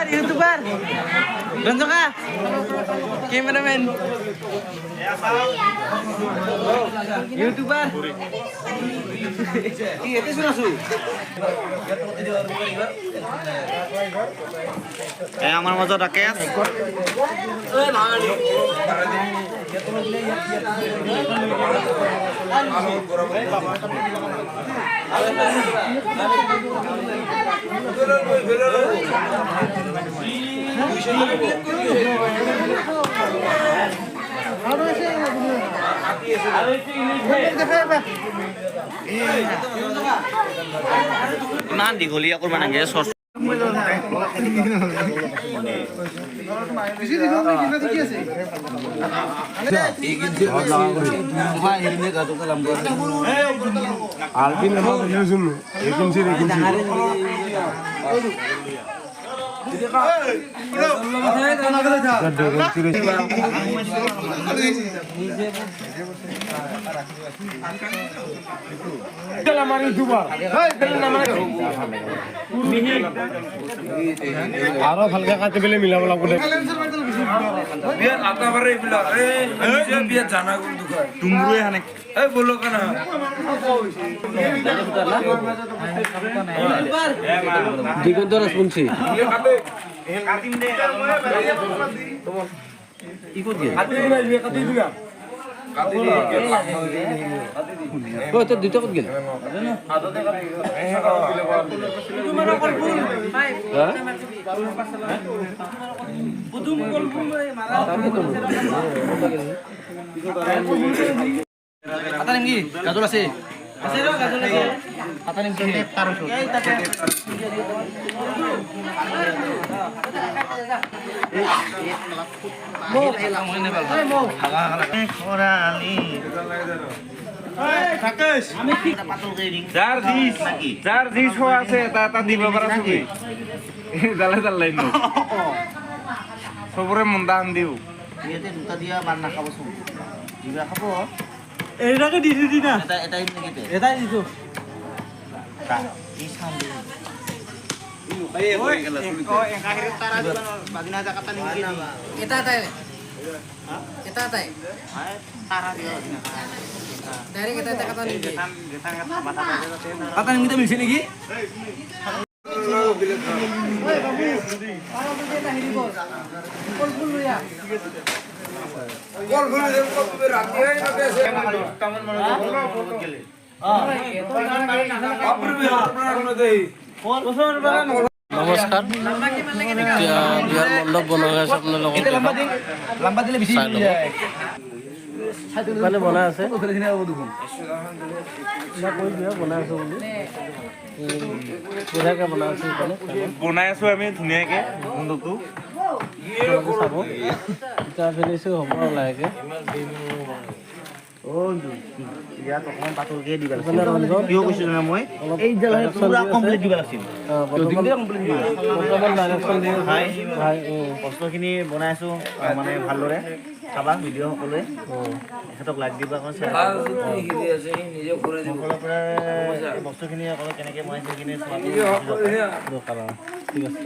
YouTuber. Bentuk ah. Cameraman. YouTuber. Iya, itu sudah su. আমাৰ মতো ৰাকেশ ইমান দীঘলীয়া কৰিব নালাগে আরো ভালকে কাটি পেলে মিলাব লাগব দে বিয়ার আটা বারে বিলা এ নিজে বিয়ার জানা কোন দোকান তুমরুয়ে হানে এই বলো কেন দিগন্ত রাজবংশী কাটিম দে তোমার ই কত দিয়ে কাটি দিবা ও তো দুটো কত গেল Kata nih, gaduh sih. Masih dong gaduh lagi. Kata nih sini taruh. যার দিস আছে তা দিবা পারা ছবি জালে জালাই নো সবরে মন্দান দিও Ini duta dia mana kamu semua? Juga kamu? এইটাকে দি দি না Eta ini gitu. এটাই দিছো Tak, ini sambil. Kita tay. Kita tay. Tara dia. Dari kita kata nih. Kata nih kita bisa lagi? নমস্কাৰ এতিয়া বিয়াৰ মণ্ডপ বনোৱা আছে আপোনালোকৰ Lambat dia bisa. মানে বনাই আছে বনাই আছো বুলি বঢ়িয়াকৈ বনাই আছো বনাই আছো আমি ধুনীয়াকে মণ্ডপটো চাব এতিয়া ফিনিচিং হ'ব লাহেকৈ ইয়াত অকমান পাতলকে দিবা মানে ৰঞ্জন কিয় কৈছো না মই এই জালে পুৰা কমপ্লিট দিবা লাগিছিল বৰ্তমান ডাইৰেকশ্যন দিয়ে হাই ভাই বস্তুখিনি বনাইছো মানে ভালদৰে চাবা ভিডিঅ' সকলোৱে এখেতক লাইক দিবা অকণ নিজে কৰে দিব বস্তুখিনি অকল কেনেকৈ বনাইছে সেইখিনি চোৱাটো দৰকাৰ ঠিক আছে